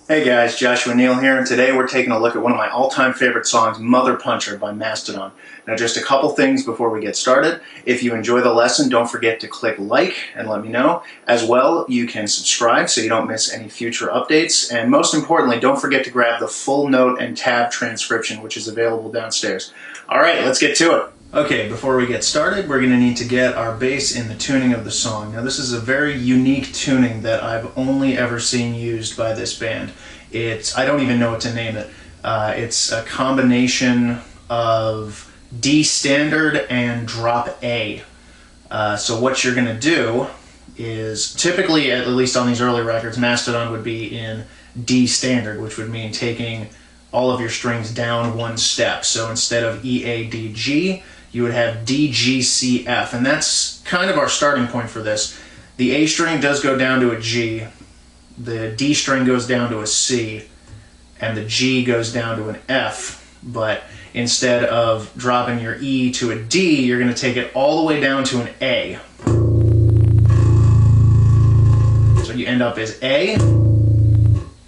Hey guys, Joshua Neal here, and today we're taking a look at one of my all-time favorite songs, Mother Puncher by Mastodon. Now just a couple things before we get started. If you enjoy the lesson, don't forget to click like and let me know. As well, you can subscribe so you don't miss any future updates. And most importantly, don't forget to grab the full note and tab transcription, which is available downstairs. Alright, let's get to it. Okay, before we get started, we're going to need to get our bass in the tuning of the song. Now this is a very unique tuning that I've only ever seen used by this band. I don't even know what to name it. It's a combination of D standard and drop A. So what you're going to do is, typically, at least on these early records, Mastodon would be in D standard, which would mean taking all of your strings down one step. So instead of E, A, D, G, you would have D, G, C, F, and that's kind of our starting point for this. The A string does go down to a G, the D string goes down to a C, and the G goes down to an F, but instead of dropping your E to a D, you're going to take it all the way down to an A. So you end up as A,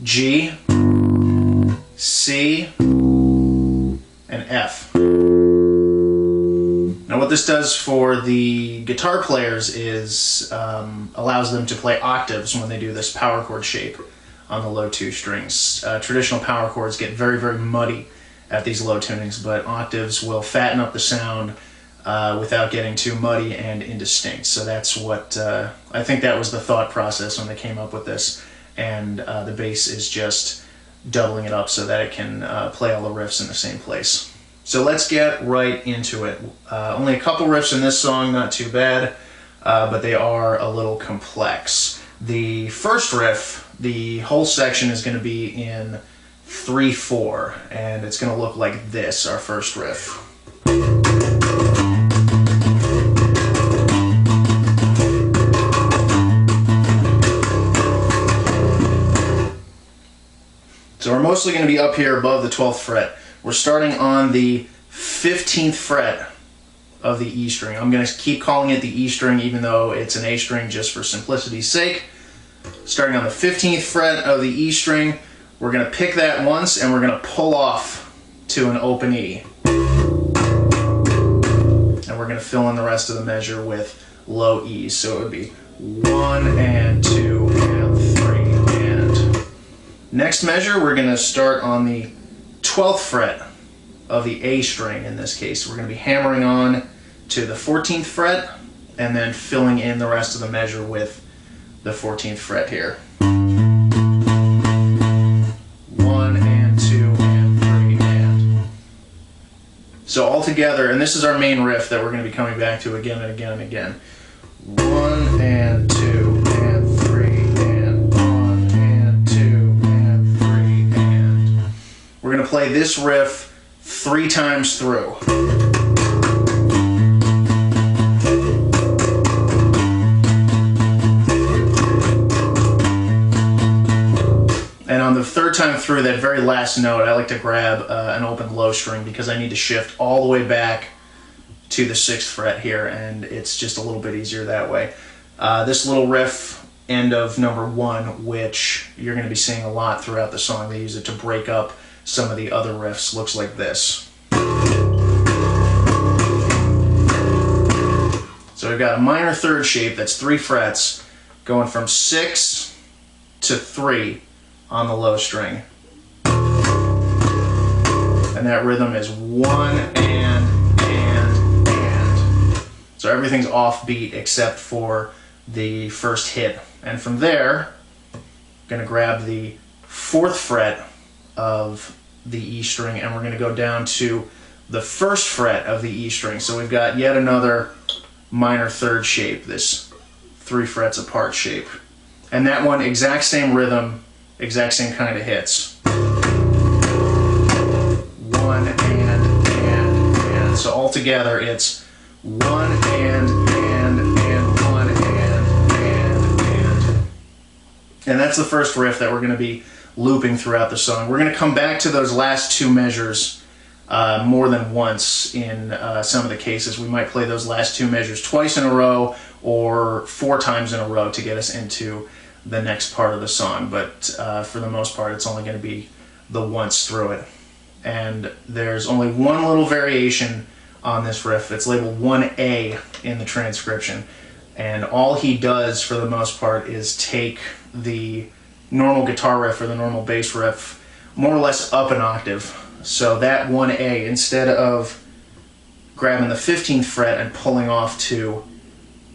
G, C, and F. Now what this does for the guitar players is allows them to play octaves when they do this power chord shape on the low two strings. Traditional power chords get very, very muddy at these low tunings, but octaves will fatten up the sound without getting too muddy and indistinct. So that's what, I think that was the thought process when they came up with this, and the bass is just doubling it up so that it can play all the riffs in the same place. So let's get right into it. Only a couple riffs in this song, not too bad, but they are a little complex. The first riff, the whole section is going to be in 3/4, and it's going to look like this, our first riff. So we're mostly going to be up here above the 12th fret. We're starting on the 15th fret of the E string. I'm going to keep calling it the E string even though it's an A string just for simplicity's sake. Starting on the 15th fret of the E string, we're going to pick that once and we're going to pull off to an open E. And we're going to fill in the rest of the measure with low E's. So it would be 1 and 2 and 3 and... Next measure, we're going to start on the 12th fret of the A string in this case. We're going to be hammering on to the 14th fret and then filling in the rest of the measure with the 14th fret here. 1 and 2 and 3 and... So all together, and this is our main riff that we're going to be coming back to again and again and again. 1 and 2 and 3 and 1 and 2 and 3 and... We're going to play this riff 3 times through. And on the 3rd time through, that very last note, I like to grab an open low string because I need to shift all the way back to the 6th fret here, and it's just a little bit easier that way. This little riff, end of number 1, which you're going to be seeing a lot throughout the song. They use it to break up some of the other riffs, looks like this. So we've got a minor 3rd shape that's 3 frets going from 6 to 3 on the low string. And that rhythm is 1 and. So everything's offbeat except for the first hit. And from there, I'm going to grab the 4th fret of the E string and we're going to go down to the 1st fret of the E string. So we've got yet another minor 3rd shape, this 3 frets apart shape. And that one, exact same rhythm, exact same kind of hits. 1 and. So all together it's 1 and 1 and. And that's the first riff that we're going to be looping throughout the song. We're going to come back to those last 2 measures more than once in some of the cases. We might play those last 2 measures twice in a row or 4 times in a row to get us into the next part of the song, but for the most part it's only going to be the once through it. And there's only one little variation on this riff. It's labeled 1A in the transcription, and all he does for the most part is take the normal guitar riff or the normal bass riff more or less up an octave. So that 1A, instead of grabbing the 15th fret and pulling off to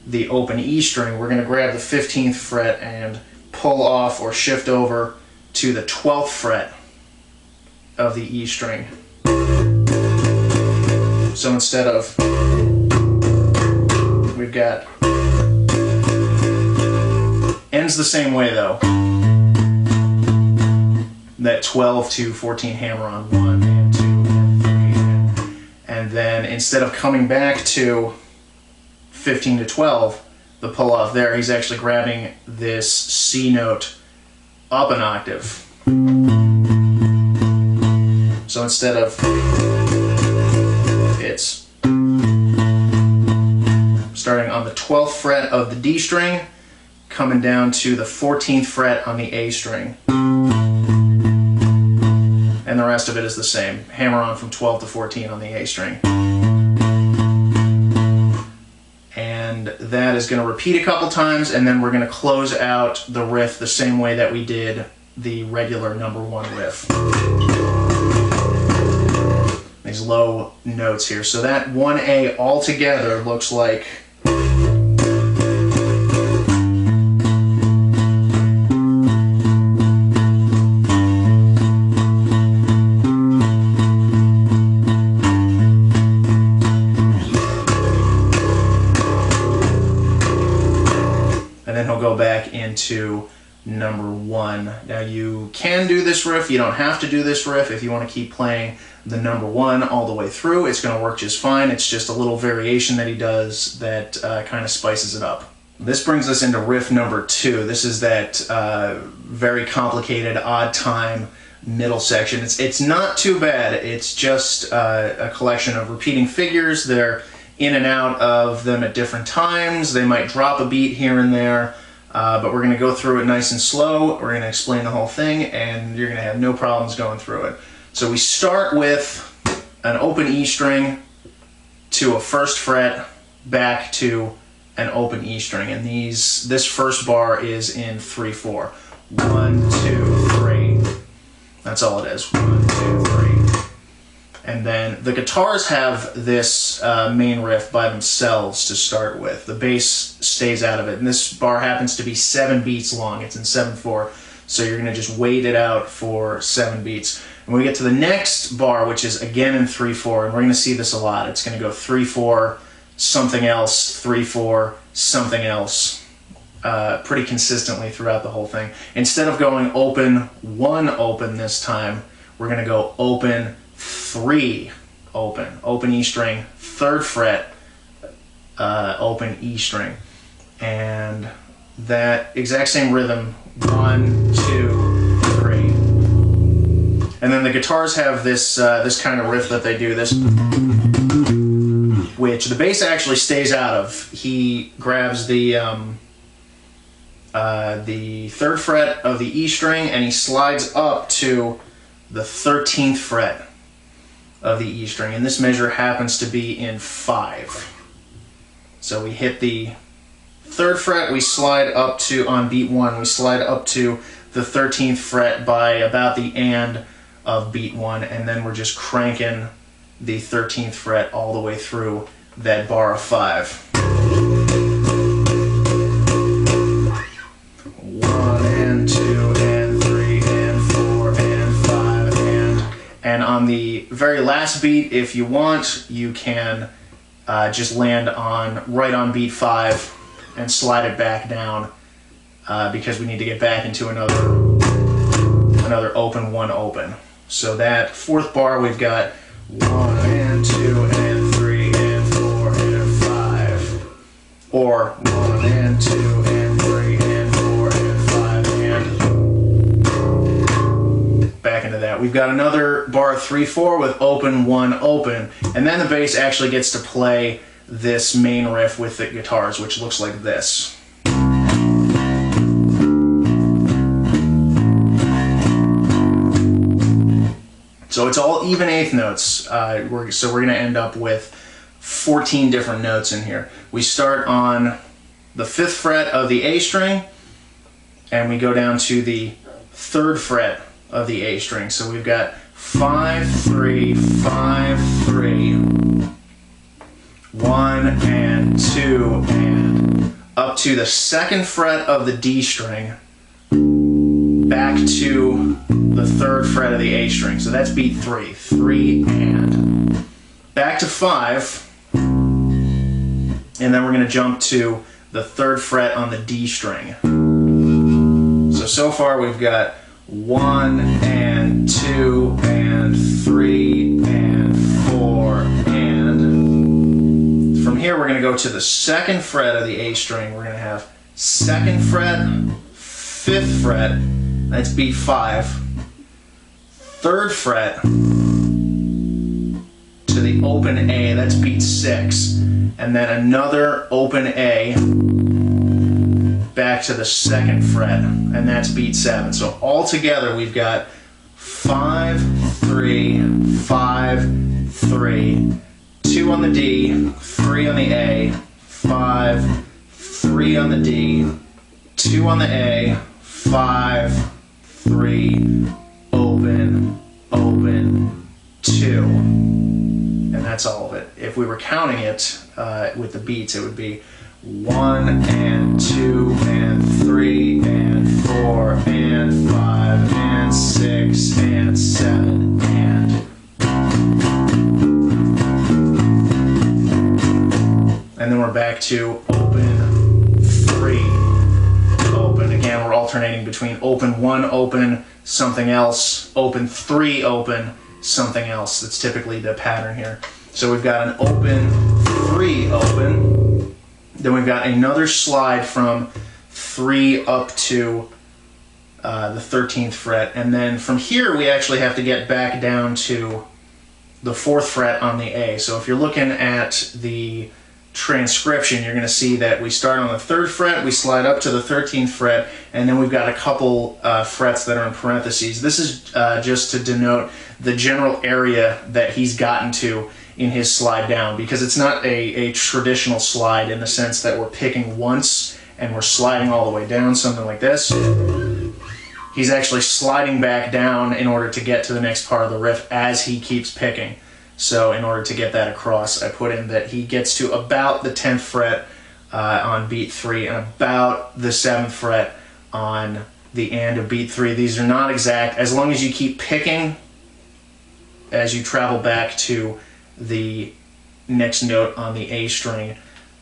the open E string, we're going to grab the 15th fret and pull off or shift over to the 12th fret of the E string. So instead of, we've got, ends the same way though, that 12 to 14 hammer on 1 and 2 and 3, and then instead of coming back to 15 to 12, the pull off there, he's actually grabbing this C note up an octave. So instead of, it's starting on the 12th fret of the D string, coming down to the 14th fret on the A string. And the rest of it is the same. Hammer on from 12 to 14 on the A string. And that is going to repeat a couple times, and then we're going to close out the riff the same way that we did the regular number 1 riff. These low notes here. So that 1A all together looks like, and then he'll go back into number 1. Now you can do this riff, you don't have to do this riff. If you want to keep playing the number 1 all the way through, it's going to work just fine. It's just a little variation that he does that kind of spices it up. This brings us into riff number 2. This is that very complicated odd time middle section. It's not too bad. It's just a collection of repeating figures. They're in and out of them at different times. They might drop a beat here and there, but we're going to go through it nice and slow. We're going to explain the whole thing, and you're going to have no problems going through it. So we start with an open E string to a 1st fret, back to an open E string, and this first bar is in 3/4. 1, 2, 3. That's all it is. 1, 2, 3. And then the guitars have this main riff by themselves to start with. The bass stays out of it, and this bar happens to be 7 beats long. It's in 7/4, so you're going to just wait it out for 7 beats. And when we get to the next bar, which is again in 3/4, and we're going to see this a lot, it's going to go 3/4, something else, 3/4, something else, pretty consistently throughout the whole thing. Instead of going open 1 open this time, we're going to go open 3 open. Open E string, 3rd fret, open E string. And that exact same rhythm, 1, 2, 3. And then the guitars have this this kind of riff that they do, this, which the bass actually stays out of. He grabs the 3rd fret of the E string and he slides up to the 13th fret of the E string, and this measure happens to be in 5. So we hit the 3rd fret, we slide up to, on beat 1, we slide up to the 13th fret by about the and of beat 1, and then we're just cranking the 13th fret all the way through that bar of 5. 1 and 2 and 3 and 4 and 5 and on the very last beat, if you want, you can just land on right on beat 5 and slide it back down because we need to get back into another open 1 open. So that 4th bar, we've got 1 and 2 and 3 and 4 and 5, or 1 and 2 and 3 and 4 and 5 and back into that. We've got another bar 3/4 with open 1 open, and then the bass actually gets to play this main riff with the guitars, which looks like this. So it's all even eighth notes. So we're going to end up with 14 different notes in here. We start on the 5th fret of the A string, and we go down to the 3rd fret of the A string. So we've got 5, 3, 5, 3, 1 and 2, and up to the 2nd fret of the D string, back to the 3rd fret of the A string. So that's beat 3. 3 and back to 5, and then we're going to jump to the 3rd fret on the D string. So far we've got 1 and 2 and 3 and 4, and from here we're going to go to the 2nd fret of the A string. We're going to have 2nd fret, 5th fret, that's beat 5, 3rd fret to the open A, that's beat 6, and then another open A back to the 2nd fret, and that's beat 7. So all together we've got 5, 3, 5, 3, 2 on the D, 3 on the A, 5, 3 on the D, 2 on the A, 5, 3, open, open, 2. And that's all of it. If we were counting it with the beats, it would be 1 and 2 and 3 and 4 and 5 and 6 and 7 and then we're back to open, 3, open. Again, we're alternating between open 1, open, something else, open 3, open, something else. That's typically the pattern here. So we've got an open, 3, open. Then we've got another slide from 3 up to the 13th fret, and then from here we actually have to get back down to the 4th fret on the A. So if you're looking at the transcription, you're going to see that we start on the 3rd fret, we slide up to the 13th fret, and then we've got a couple frets that are in parentheses. This is just to denote the general area that he's gotten to in his slide down, because it's not a traditional slide in the sense that we're picking once and we're sliding all the way down, something like this. He's actually sliding back down in order to get to the next part of the riff as he keeps picking. So in order to get that across, I put in that he gets to about the 10th fret on beat 3 and about the 7th fret on the end of beat 3. These are not exact. As long as you keep picking as you travel back to the next note on the A string,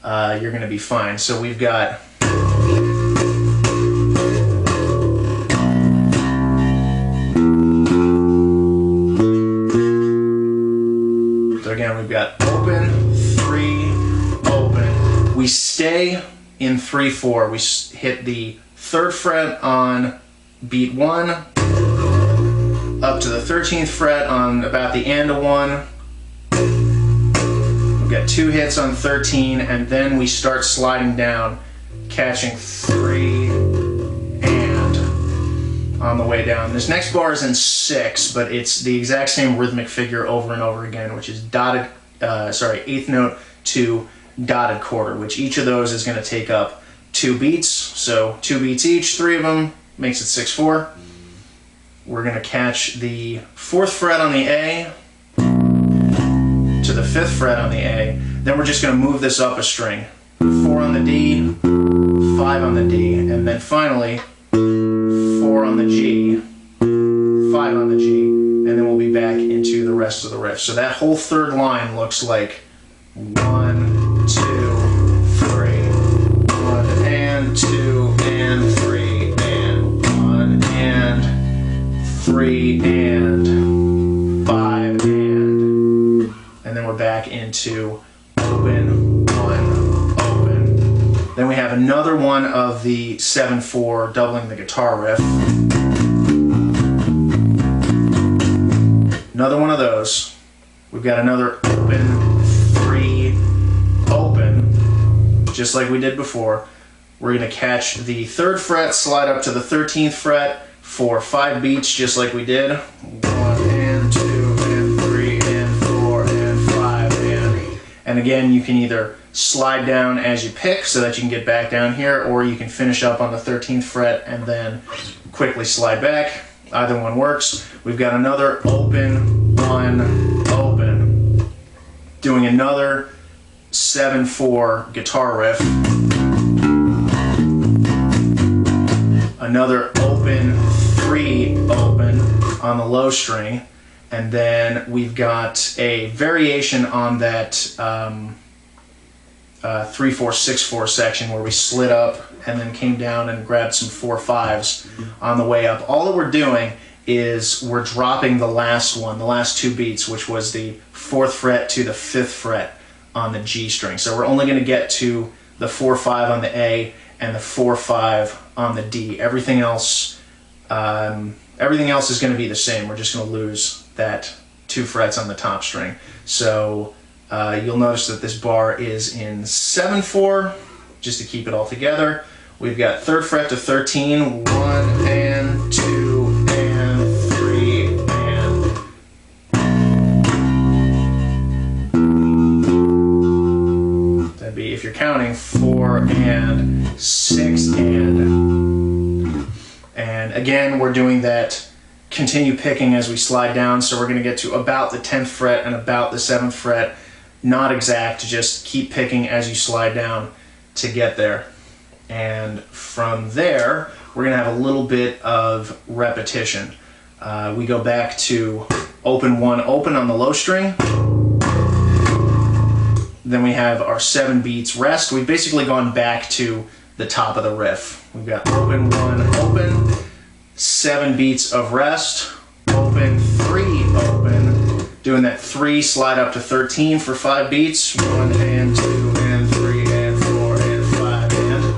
you're going to be fine. So we've got we've got open, 3, open. We stay in 3/4. We hit the 3rd fret on beat 1, up to the 13th fret on about the end of 1. We've got 2 hits on 13, and then we start sliding down, catching 3 and on the way down. This next bar is in 6, but it's the exact same rhythmic figure over and over again, which is dotted, 8th note to dotted quarter, which each of those is going to take up 2 beats. So 2 beats each, 3 of them, makes it 6/4. We're going to catch the 4th fret on the A to the 5th fret on the A. Then we're just going to move this up a string. 4 on the D, 5 on the D, and then finally 4 on the G, 5 on the G, and then we'll be back into the rest of the riff. So that whole 3rd line looks like 1, 2, 3, 1 and 2 and 3 and 1 and 3 and 5 and then we're back into open, 1, open. Then we have another one of the 7/4 doubling the guitar riff. Another one of those. We've got another open, 3, open, just like we did before. We're going to catch the 3rd fret, slide up to the 13th fret for 5 beats, just like we did. 1 and 2 And again, you can either slide down as you pick so that you can get back down here, or you can finish up on the 13th fret and then quickly slide back. Either one works. We've got another open, one, open. Doing another 7/4 guitar riff. Another open, 3, open on the low string. And then we've got a variation on that 3/4-6/4 section where we slid up and then came down and grabbed some 4/5s on the way up. All that we're doing is we're dropping the last one, the last 2 beats, which was the 4th fret to the 5th fret on the G string. So we're only going to get to the 4/5 on the A and the 4/5 on the D. Everything else is going to be the same. We're just going to lose that 2 frets on the top string. So you'll notice that this bar is in 7/4, just to keep it all together. We've got 3rd fret to 13, 1 and 2 and 3 and. That'd be, if you're counting, 4 and 6 and. And again, we're doing that continue picking as we slide down, so we're going to get to about the 10th fret and about the 7th fret. Not exact, just keep picking as you slide down to get there. And from there, we're going to have a little bit of repetition. We go back to open, 1, open on the low string. Then we have our 7 beats rest. We've basically gone back to the top of the riff. We've got open, 1, open. 7 beats of rest, open, 3, open, doing that 3, slide up to 13 for 5 beats, 1 and 2 and 3 and 4 and 5 and,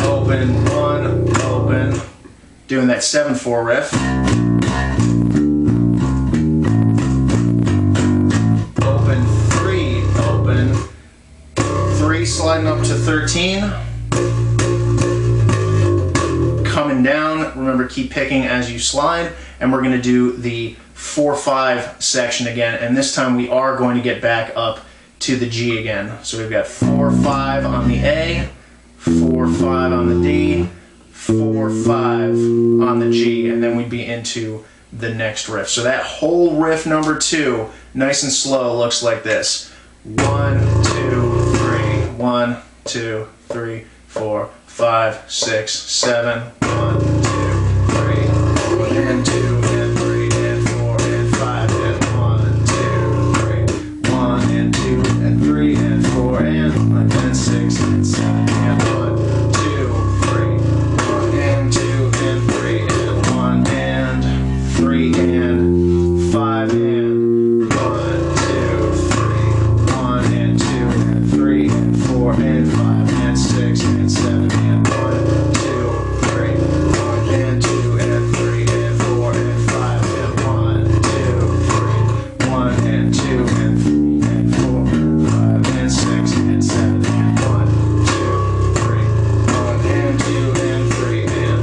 open, 1, open, doing that 7/4 riff, open, 3, open, 3 sliding up to 13, coming down, remember keep picking as you slide, and we're going to do the 4/5 section again, and this time we are going to get back up to the G again. So we've got 4/5 on the A, 4/5 on the D, 4/5 on the G, and then we'd be into the next riff. So that whole riff number 2, nice and slow, looks like this. 1, 2, 3, 1, 2, 3, 4, 5, 6, 7, 1, 2, 3, 4, and 2, and 3, and 4, and 5, and 1, 2, 3, 1, and 2, and 3, and 4, and 5, and 6, and 7, and 1, 2, 3, 1, and 2, and 3, and 1, and 3, and 5, and 1, 2, 3, 1, and 2, and 3, and 4, and 5, and 6, and 7, and 1, 2, 3, 1, and 2, and 3, and 4, and 5, and 1, 2, 3, 1, and 2, and 3, and 4, and 5, and 6, and 7, and 1, 2, 3, 1, and 2, and 3, and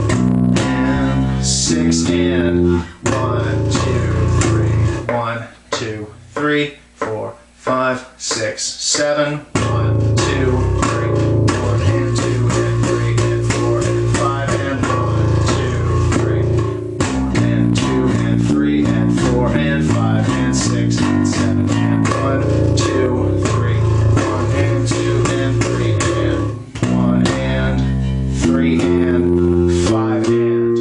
6, and 1, 2, 3, 1, 2, 3, 4, 5, 6, 7, 1, 2, 3, 1, and 2, and 3, and 4, and 5, and 1, 2, 3, 1, and 2, and 3, and 4, and 5, and 6, and 7, and 1, 2, 3, 1, and 2, and 3, and 1, and 3, and 5, and.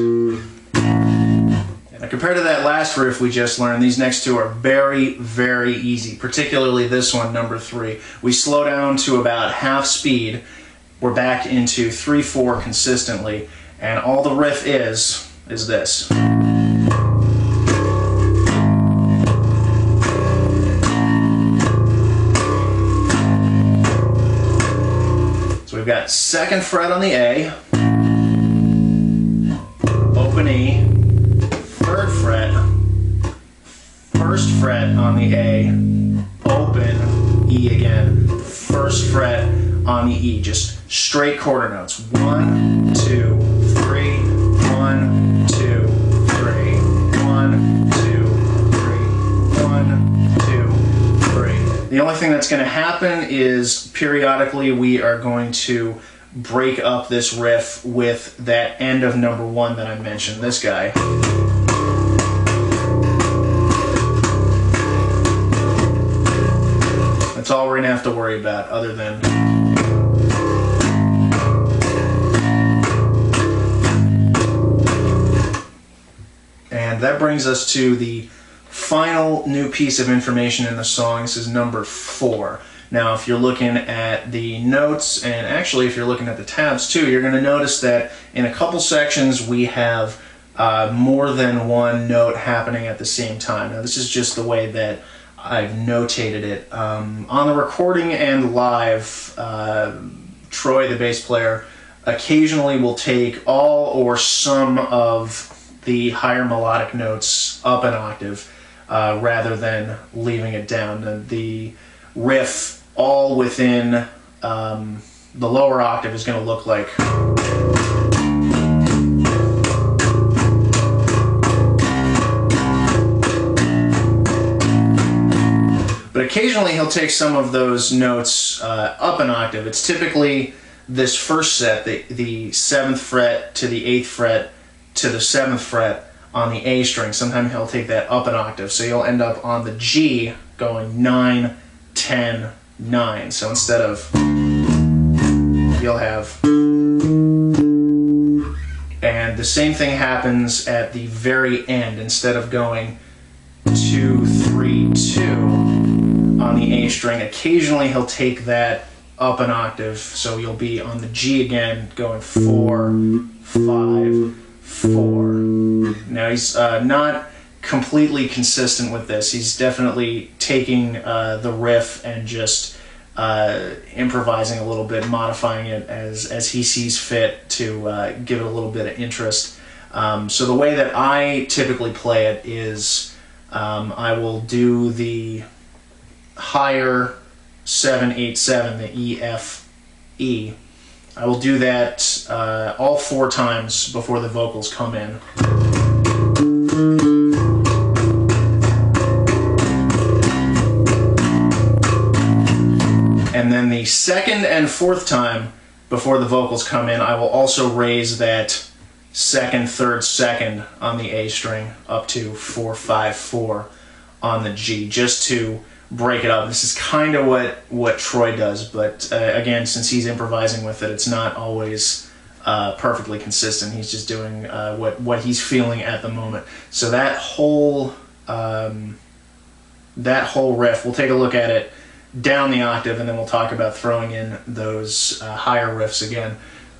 Now compared to that last riff we just learned, these next 2 are very, very easy, particularly this one, number 3. We slow down to about half speed, we're back into 3/4 consistently, and all the riff is this. So we've got 2nd fret on the A, open E, 3rd fret, 1st fret on the A, open E again, 1st fret on the E, just straight quarter notes. 1, 2, 3, 1, 2, 3, 1, 2, 3, 1, 2, 3. The only thing that's going to happen is periodically we are going to break up this riff with that end of number 1 that I mentioned, this guy. That's all we're going to have to worry about, other than... And that brings us to the final new piece of information in the song. This is number 4. Now, if you're looking at the notes, and actually if you're looking at the tabs too, you're going to notice that in a couple sections we have more than one note happening at the same time. Now, this is just the way that I've notated it. On the recording and live, Troy, the bass player, occasionally will take all or some of the higher melodic notes up an octave rather than leaving it down. The riff all within the lower octave is going to look like... But occasionally he'll take some of those notes up an octave. It's typically this first set, the 7th fret to the 8th fret to the 7th fret on the A string. Sometimes he'll take that up an octave, so you'll end up on the G going 9, 10, 9. So instead of, you'll have... And the same thing happens at the very end. Instead of going 2, 3, 2 on the A string, occasionally he'll take that up an octave, so you'll be on the G again going 4, 5, 4. Now he's not completely consistent with this. He's definitely taking the riff and just improvising a little bit, modifying it as he sees fit to give it a little bit of interest. So the way that I typically play it is I will do the higher 7, 8, 7, the E, F, E. I will do that all 4 times before the vocals come in. And then the 2nd and 4th time before the vocals come in, I will also raise that 2nd, 3rd, 2nd on the A string up to 4, 5, 4 on the G, just to break it up. This is kind of what Troy does, but again, since he's improvising with it, it's not always perfectly consistent. He's just doing what he's feeling at the moment. So that whole riff, we'll take a look at it down the octave, and then we'll talk about throwing in those higher riffs again.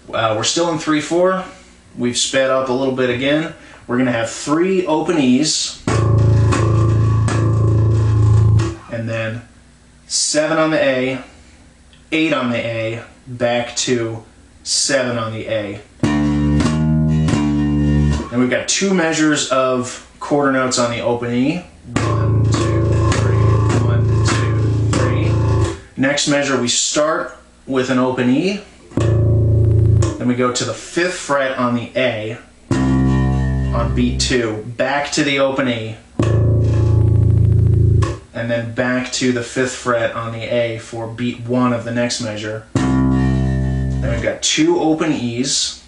We're still in 3/4. We've sped up a little bit again. We're going to have 3 open E's, and then 7 on the A, 8 on the A, back to 7 on the A. And we've got 2 measures of quarter notes on the open E. 1, 2, 3, 1, 2, 3. Next measure, we start with an open E. Then we go to the 5th fret on the A on beat 2, back to the open E, and then back to the 5th fret on the A for beat 1 of the next measure. Then we've got 2 open E's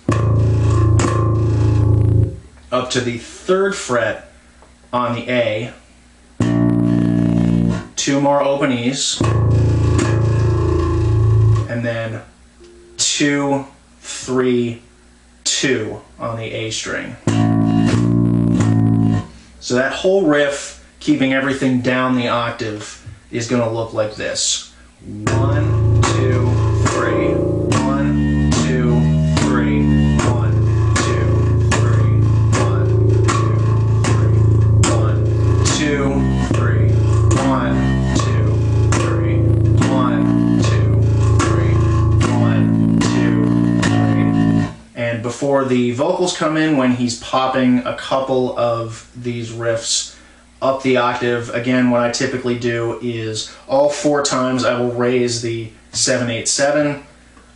up to the 3rd fret on the A, 2 more open E's, and then 2, 3, 2 on the A string. So that whole riff, keeping everything down the octave, is going to look like this. 1, 2, 3, 1, 2, 3, 1, 2, 3, 1, 2, 3, 1, 2, 3, 1, 2, 3, 1, 2, 3, 1, 2, 3. And before the vocals come in, when he's popping a couple of these riffs up the octave, again, what I typically do is all 4 times I will raise the 7, 8, 7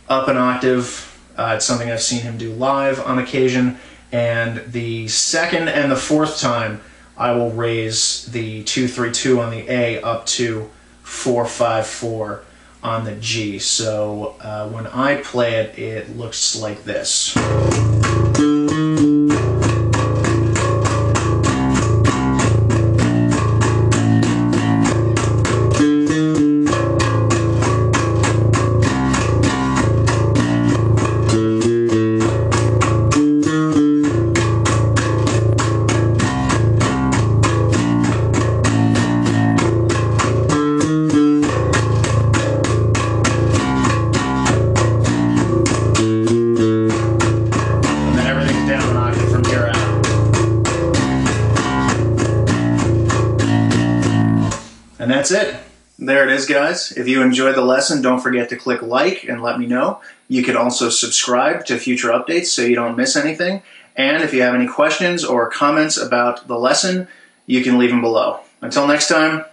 up an octave. It's something I've seen him do live on occasion. And the 2nd and the 4th time I will raise the 2, 3, 2 on the A up to 4-5-4 on the G. So when I play it, it looks like this. And that's it. There it is, guys. If you enjoyed the lesson, don't forget to click like and let me know. You can also subscribe to future updates so you don't miss anything. And if you have any questions or comments about the lesson, you can leave them below. Until next time,